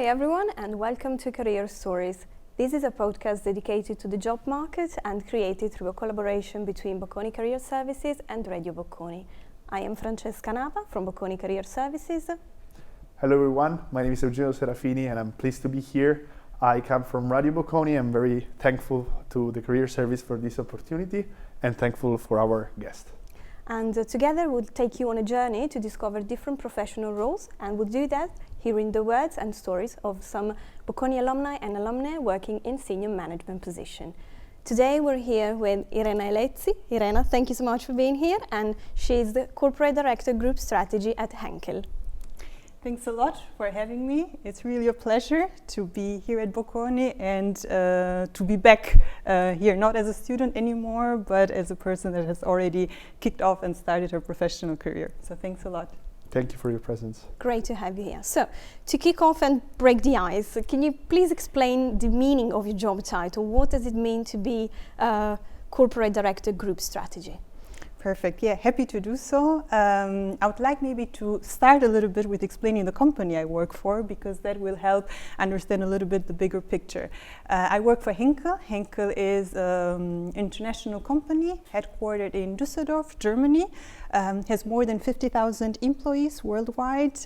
everyone, and welcome to Career Stories. This is a podcast dedicated to the job market and created through a collaboration between Bocconi Career Services and Radio Bocconi. I am Francesca Nava from Bocconi Career Services. Hello everyone, my name is Eugenio Serafini and I'm pleased to be here. I come from Radio Bocconi. I'm very thankful to the Career Service for this opportunity and thankful for our guest. And together we'll take you on a journey to discover different professional roles, and we'll do that hearing the words and stories of some Bocconi alumni and alumnae working in senior management position. Today we're here with Irena Elezi. Irena, thank you so much for being here, and she's the Corporate Director Group Strategy at Henkel. Thanks a lot for having me. It's really a pleasure to be here at Bocconi and to be back here, not as a student anymore, but as a person that has already kicked off and started her professional career. So thanks a lot. Thank you for your presence. Great to have you here. So, to kick off and break the ice, can you please explain the meaning of your job title? What does it mean to be Corporate Director Group Strategy? Perfect. Yeah, happy to do so. I would like maybe to start a little bit with explaining the company I work for, because that will help understand a little bit the bigger picture. I work for Henkel. Henkel is an international company headquartered in Düsseldorf, Germany. Has more than 50,000 employees worldwide,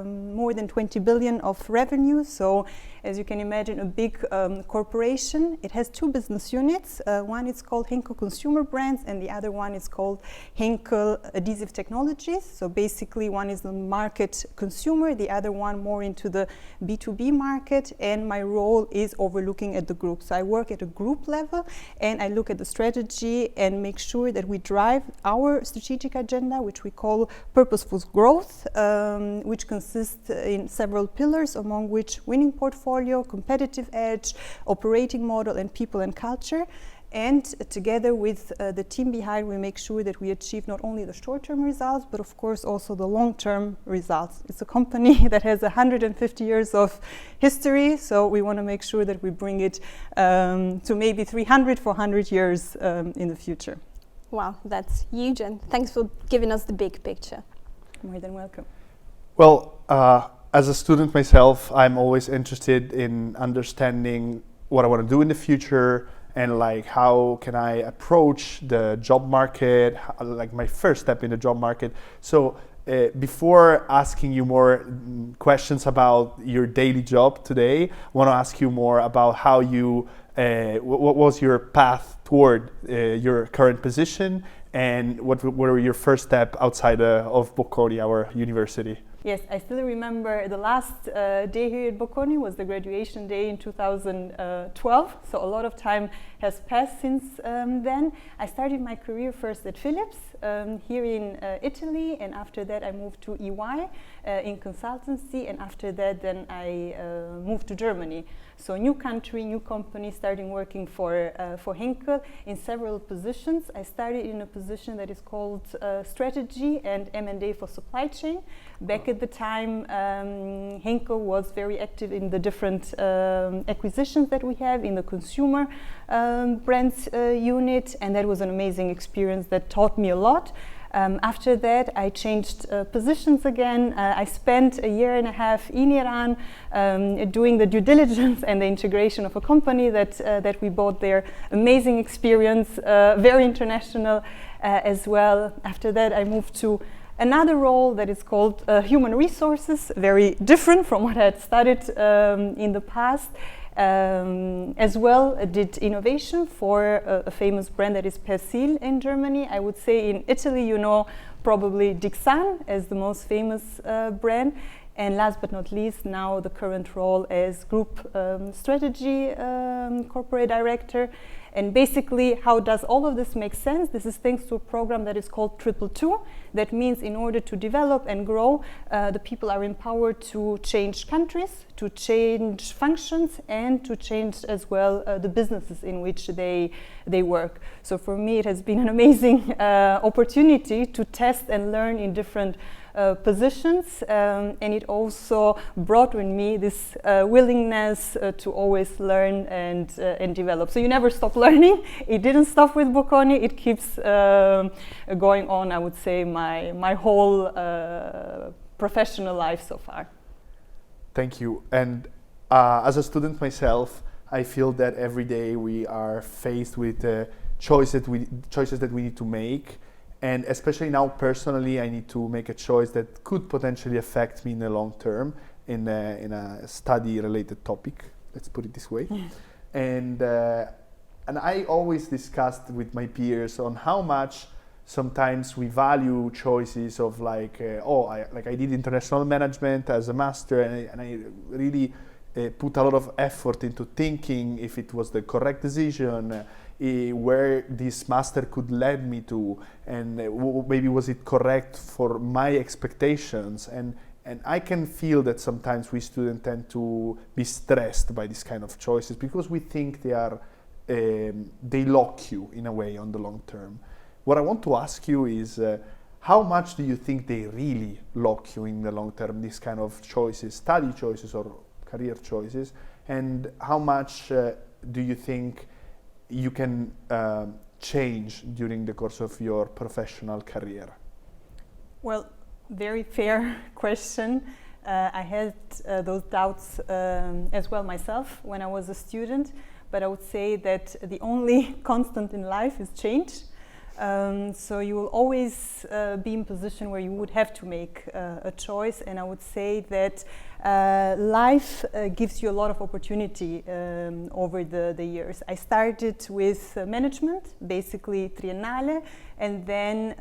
more than 20 billion of revenue. So, as you can imagine, a big corporation. It has two business units. One is called Henkel Consumer Brands, and the other one is called Henkel Adhesive Technologies. So basically, one is the market consumer, the other one more into the B2B market. And my role is overlooking at the group. So I work at a group level, and I look at the strategy and make sure that we drive our strategic agenda, which we call purposeful growth, which consists in several pillars, among which winning portfolio, competitive edge, operating model, and people and culture. And together with the team behind, we make sure that we achieve not only the short-term results, but of course also the long-term results. It's a company that has 150 years of history, so we want to make sure that we bring it to maybe 300, 400 years in the future. Wow, that's huge, and thanks for giving us the big picture. More than welcome. Well, as a student myself, I'm always interested in understanding what I want to do in the future, and like how can I approach the job market, like my first step in the job market. So before asking you more questions about your daily job today, I want to ask you more about how you, what was your path toward your current position, and what were your first step outside of Bocconi, our university? Yes, I still remember the last day here at Bocconi was the graduation day in 2012. So a lot of time has passed since then. I started my career first at Philips here in Italy, and after that I moved to EY in consultancy, and after that then I moved to Germany. So new country, new company, starting working for Henkel in several positions. I started in a position that is called strategy and M&A for supply chain. Back at the time, Henkel was very active in the different acquisitions that we have in the consumer brands unit, and that was an amazing experience that taught me a lot. After that, I changed positions again. I spent a year and a half in Iran doing the due diligence and the integration of a company that we bought there. Amazing experience, very international as well. After that, I moved to another role that is called human resources, very different from what I had studied in the past. As well, did innovation for a famous brand that is Persil in Germany. I would say in Italy, you know, probably Dixan as the most famous brand. And last but not least, now the current role as group strategy corporate director. And basically, how does all of this make sense? This is thanks to a program that is called 222. That means in order to develop and grow, the people are empowered to change countries, to change functions, and to change as well the businesses in which they work. So for me, it has been an amazing opportunity to test and learn in different positions, and it also brought with me this willingness to always learn and develop. So you never stop learning. It didn't stop with Bocconi. It keeps going on, I would say, my whole professional life so far. Thank you. And as a student myself, I feel that every day we are faced with choices that we need to make. And especially now personally, I need to make a choice that could potentially affect me in the long term in a study-related topic, let's put it this way. And I always discussed with my peers on how much sometimes we value choices of like, I did international management as a master, and I really put a lot of effort into thinking if it was the correct decision, where this master could lead me to, and maybe was it correct for my expectations. And I can feel that sometimes we students tend to be stressed by these kind of choices because we think they lock you in a way on the long term. What I want to ask you is, how much do you think they really lock you in the long term, these kind of choices, study choices or career choices, and how much do you think you can change during the course of your professional career? Well, very fair question. I had those doubts as well myself when I was a student, but I would say that the only constant in life is change. So you will always be in a position where you would have to make a choice, and I would say that life gives you a lot of opportunity over the years. I started with management, basically triennale, and then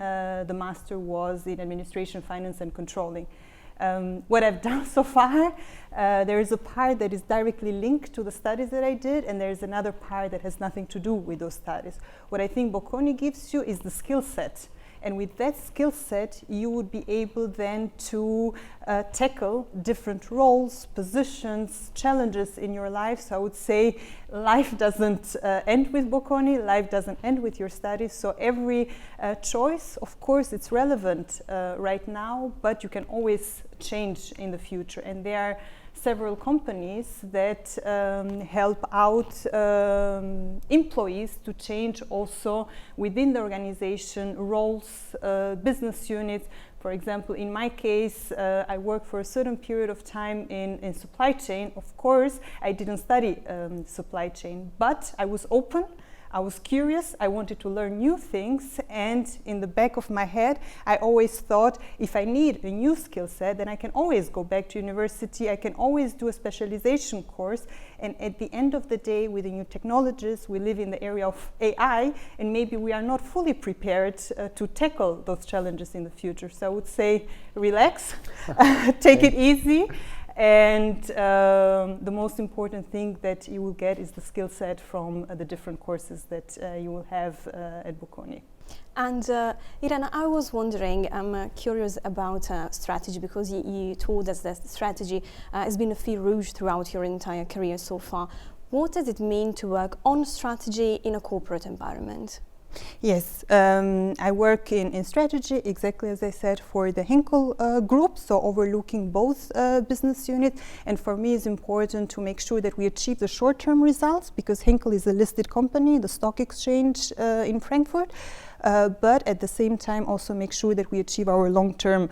the master was in administration, finance and controlling. What I've done so far, there is a part that is directly linked to the studies that I did, and there's another part that has nothing to do with those studies. What I think Bocconi gives you is the skill set. And with that skill set, you would be able then to tackle different roles, positions, challenges in your life. So I would say life doesn't end with Bocconi, life doesn't end with your studies. So every choice, of course, it's relevant right now, but you can always change in the future. And there are several companies that help out employees to change also within the organization roles, business units. For example, in my case, I worked for a certain period of time in supply chain. Of course, I didn't study supply chain, but I was open. I was curious, I wanted to learn new things, and in the back of my head, I always thought if I need a new skill set, then I can always go back to university, I can always do a specialization course, and at the end of the day, with the new technologies, we live in the area of AI, and maybe we are not fully prepared to tackle those challenges in the future. So I would say, relax, take it easy. And the most important thing that you will get is the skill set from the different courses that you will have at Bocconi. And Irena, I was wondering, I'm curious about strategy, because you told us that strategy has been a fil rouge throughout your entire career so far. What does it mean to work on strategy in a corporate environment? Yes, I work in strategy, exactly as I said, for the Henkel group, so overlooking both business units. And for me, it's important to make sure that we achieve the short-term results, because Henkel is a listed company, the stock exchange in Frankfurt. But at the same time also make sure that we achieve our long-term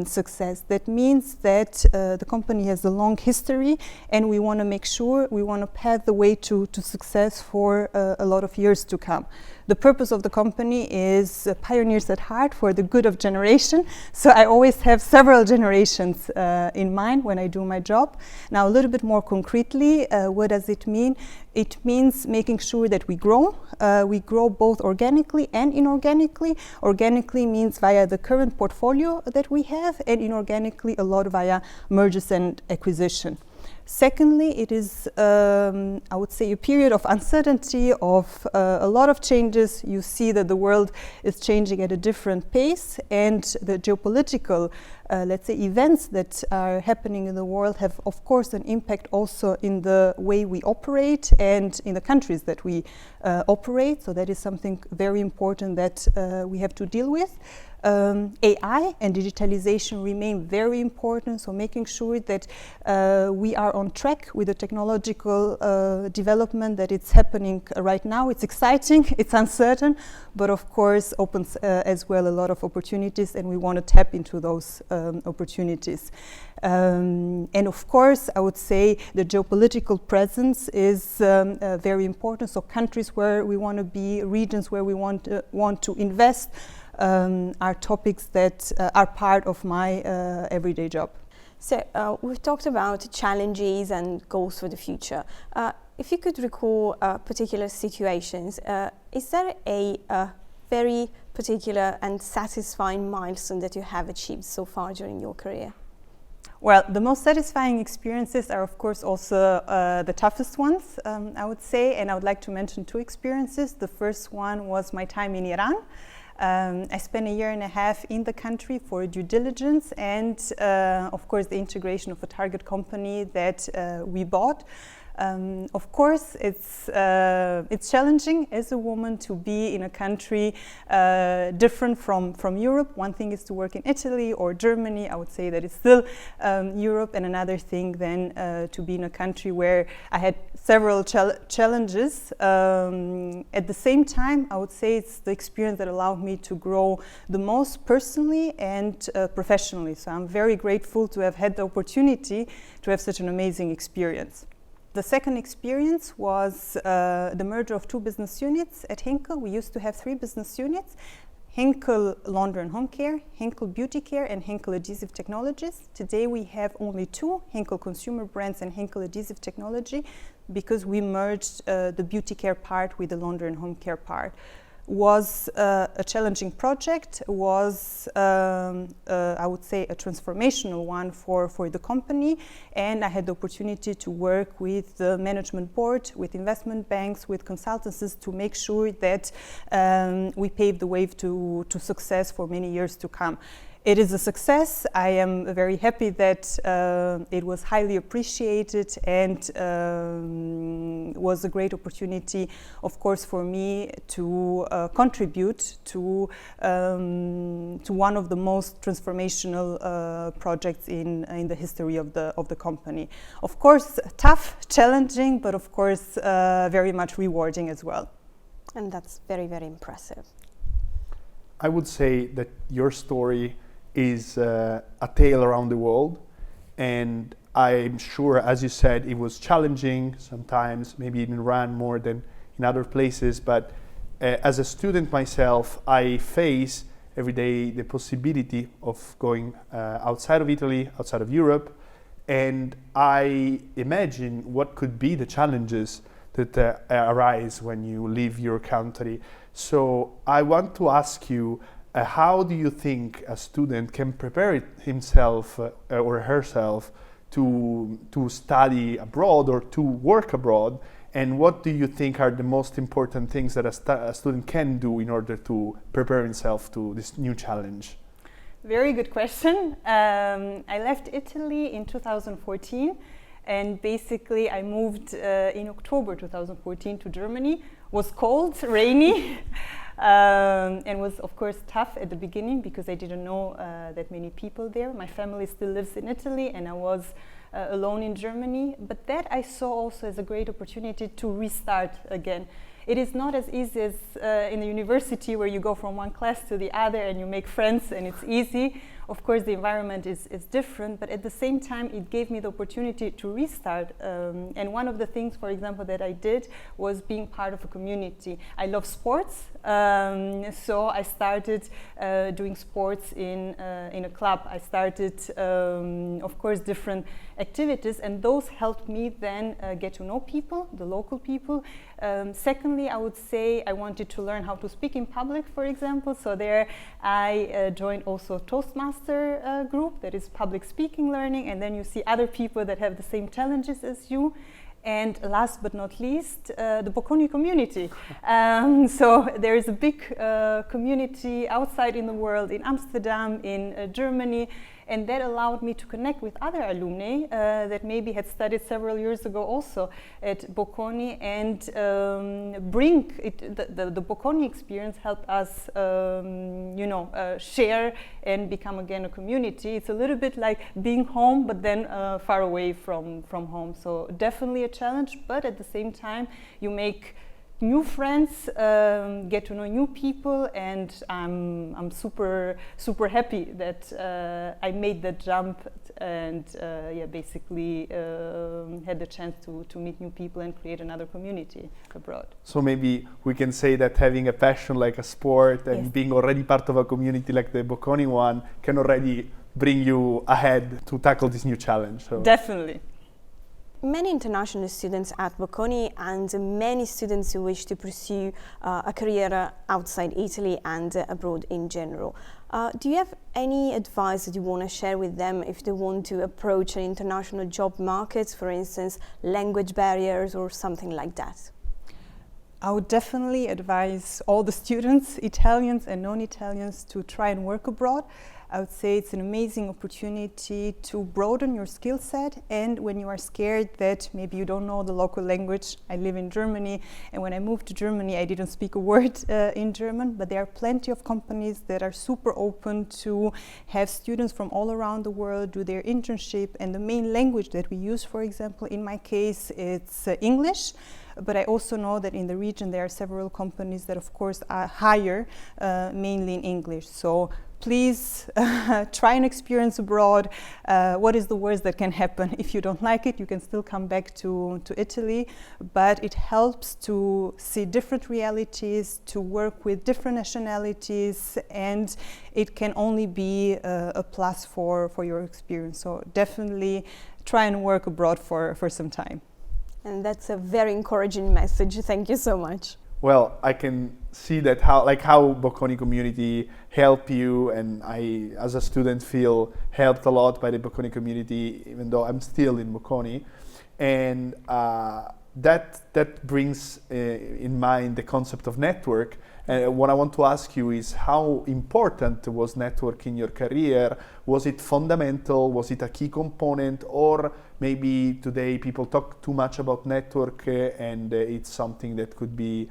success. That means that the company has a long history, and we want to make sure we want to pave the way to success for a lot of years to come. The purpose of the company is pioneers at heart for the good of generation. So I always have several generations in mind when I do my job. Now, a little bit more concretely, what does it mean? It means making sure that we grow. We grow both organically and inorganically. Organically means via the current portfolio that we have, and inorganically a lot via mergers and acquisition. Secondly, it is, I would say, a period of uncertainty, of a lot of changes. You see that the world is changing at a different pace, and the geopolitical, let's say, events that are happening in the world have, of course, an impact also in the way we operate and in the countries that we operate. So that is something very important that we have to deal with. AI and digitalization remain very important, so making sure that we are on track with the technological development that it's happening right now. It's exciting, it's uncertain, but of course opens as well a lot of opportunities, and we want to tap into those opportunities. And of course, I would say the geopolitical presence is very important. So countries where we want to be, regions where we want to invest, are topics that are part of my everyday job. So we've talked about challenges and goals for the future. If you could recall particular situations, is there a very particular and satisfying milestone that you have achieved so far during your career? Well, the most satisfying experiences are, of course, also the toughest ones, I would say, and I would like to mention two experiences. The first one was my time in Iran. I spent a year and a half in the country for due diligence and, of course, the integration of a target company that we bought. Of course, it's challenging as a woman to be in a country different from Europe. One thing is to work in Italy or Germany. I would say that it's still Europe, and another thing then to be in a country where I had several challenges. At the same time, I would say it's the experience that allowed me to grow the most personally and professionally. So I'm very grateful to have had the opportunity to have such an amazing experience. The second experience was the merger of two business units at Henkel. We used to have 3 business units: Henkel Laundry and Home Care, Henkel Beauty Care, and Henkel Adhesive Technologies. Today we have only 2, Henkel Consumer Brands and Henkel Adhesive Technology, because we merged the beauty care part with the laundry and home care part. Was a challenging project, was I would say a transformational one for the company, and I had the opportunity to work with the management board, with investment banks, with consultancies to make sure that we pave the way to success for many years to come. It is a success. I am very happy that it was highly appreciated and was a great opportunity, of course, for me to contribute to one of the most transformational projects in the history of the company. Of course, tough, challenging, but of course very much rewarding as well. And that's very, very impressive. I would say that your story is a tale around the world, and I'm sure, as you said, it was challenging sometimes, maybe in Iran more than in other places, but as a student myself, I face every day the possibility of going outside of Italy, outside of Europe, and I imagine what could be the challenges that arise when you leave your country. So I want to ask you, how do you think a student can prepare himself or herself to study abroad or to work abroad? And what do you think are the most important things that a student can do in order to prepare himself to this new challenge? Very good question. I left Italy in 2014, and basically I moved in October 2014 to Germany. It was cold, rainy. And was of course tough at the beginning because I didn't know that many people there. My family still lives in Italy and I was alone in Germany, but that I saw also as a great opportunity to restart again. It is not as easy as in the university where you go from one class to the other and you make friends and it's easy. Of course, the environment is different, but at the same time, it gave me the opportunity to restart. And one of the things, for example, that I did was being part of a community. I love sports, so I started doing sports in a club. I started, of course, different activities, and those helped me then get to know people, the local people. Secondly, I would say I wanted to learn how to speak in public, for example. So there I joined also Toastmasters group, that is public speaking learning, and then you see other people that have the same challenges as you. And last but not least, the Bocconi community. So there is a big community outside in the world, in Amsterdam, in Germany, and that allowed me to connect with other alumni that maybe had studied several years ago also at Bocconi, and bring it, the Bocconi experience helped us share and become again a community. It's a little bit like being home but then far away from home, so definitely a challenge, but at the same time you make new friends, get to know new people, and I'm super happy that I made that jump and basically had the chance to meet new people and create another community abroad. So maybe we can say that having a passion like a sport and being already part of a community like the Bocconi one can already bring you ahead to tackle this new challenge. So. Definitely. Many international students at Bocconi and many students who wish to pursue a career outside Italy and abroad in general. Do you have any advice that you want to share with them if they want to approach an international job market, for instance, language barriers or something like that? I would definitely advise all the students, Italians and non-Italians, to try and work abroad. I would say it's an amazing opportunity to broaden your skill set, and when you are scared that maybe you don't know the local language. I live in Germany, and when I moved to Germany I didn't speak a word in German, but there are plenty of companies that are super open to have students from all around the world do their internship, and the main language that we use, for example, in my case, it's English. But I also know that in the region there are several companies that of course are hire mainly in English. So please try an experience abroad. What is the worst that can happen? If you don't like it, you can still come back to Italy. But it helps to see different realities, to work with different nationalities, and it can only be a plus for your experience. So definitely try and work abroad for some time. And that's a very encouraging message. Thank you so much. Well, I can see that how Bocconi community help you, and I, as a student, feel helped a lot by the Bocconi community, even though I'm still in Bocconi. And that brings in mind the concept of network. What I want to ask you is, how important was network in your career? Was it fundamental? Was it a key component? Or maybe today people talk too much about network and it's something that could be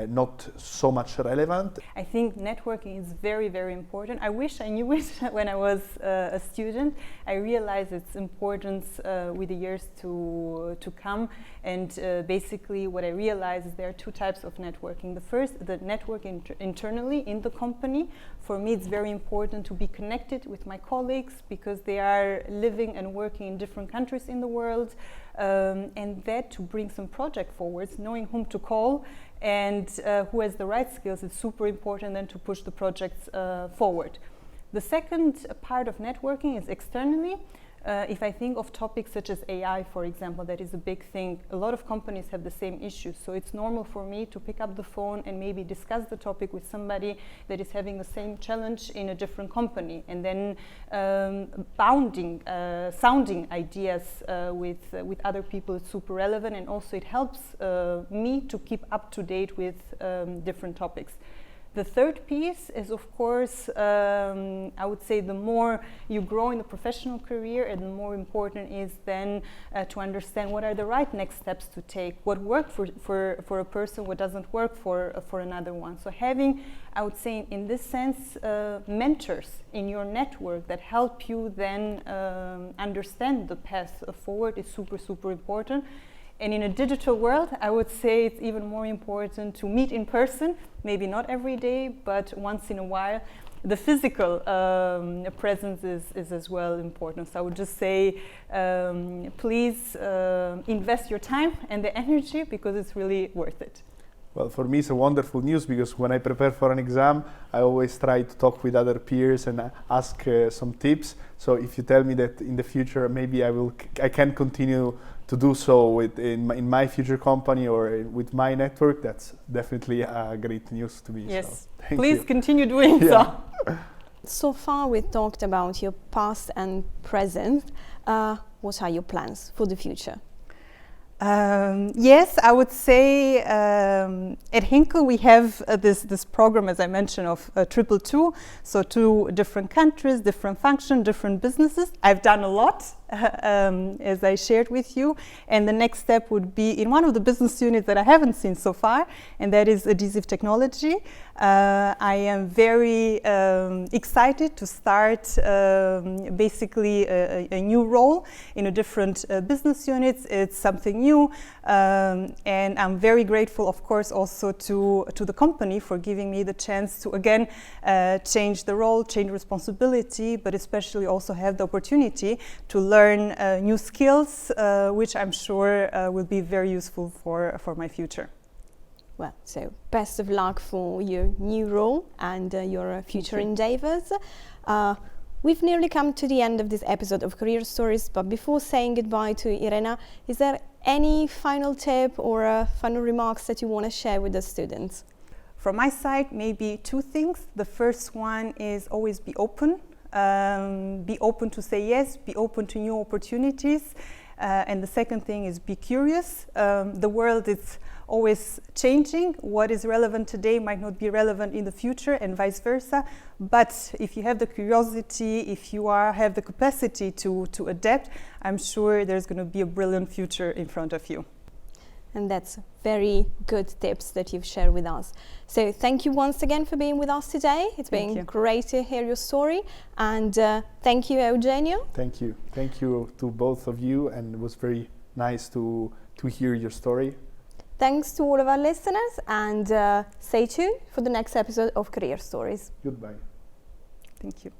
not so much relevant? I think networking is very, very important. I wish I knew it when I was a student. I realized its importance with the years to come. And basically what I realized is there are two types of networking. The first, the network internally in the company. For me, it's very important to be connected with my colleagues because they are living and working in different countries in the world. And that to bring some project forwards, knowing whom to call and who has the right skills, is super important then to push the projects forward. The second part of networking is externally. If I think of topics such as AI, for example, that is a big thing. A lot of companies have the same issues, so it's normal for me to pick up the phone and maybe discuss the topic with somebody that is having the same challenge in a different company, and then sounding ideas with other people is super relevant, and also it helps me to keep up to date with different topics. The third piece is, of course, I would say the more you grow in the professional career, and the more important is then to understand what are the right next steps to take, what worked for a person, what doesn't work for another one. So having, I would say in this sense, mentors in your network that help you then understand the path forward is super, super important. And in a digital world, I would say it's even more important to meet in person, maybe not every day, but once in a while. The physical presence is as well important. So I would just say, please invest your time and the energy, because it's really worth it. Well, for me it's a wonderful news, because when I prepare for an exam, I always try to talk with other peers and ask some tips. So if you tell me that in the future maybe I can continue to do so in my future company or with my network, that's definitely great news to me. Yes, so, please continue doing so. So far we've talked about your past and present. What are your plans for the future? Yes, I would say at Henkel we have this program, as I mentioned, of 222, so 2 different countries, different functions, different businesses. I've done a lot as I shared with you. And the next step would be in one of the business units that I haven't seen so far, and that is adhesive technology. I am very excited to start basically a new role in a different business units. It's something new, and I'm very grateful, of course, also to the company for giving me the chance to again change the role, change responsibility, but especially also have the opportunity to learn new skills, which I'm sure will be very useful for my future. Well, so best of luck for your new role and your future endeavors. We've nearly come to the end of this episode of Career Stories, but before saying goodbye to Irena, is there any final tip or final remarks that you want to share with the students? From my side, maybe two things. The first one is always be open. Be open to say yes, be open to new opportunities. And the second thing is be curious. The world is always changing. What is relevant today might not be relevant in the future, and vice versa. But if you have the curiosity, if you have the capacity to adapt, I'm sure there's going to be a brilliant future in front of you. And that's very good tips that you've shared with us. So thank you once again for being with us today. It's been great to hear your story. And thank you, Eugenio. Thank you. Thank you to both of you. And it was very nice to hear your story. Thanks to all of our listeners. And stay tuned for the next episode of Career Stories. Goodbye. Thank you.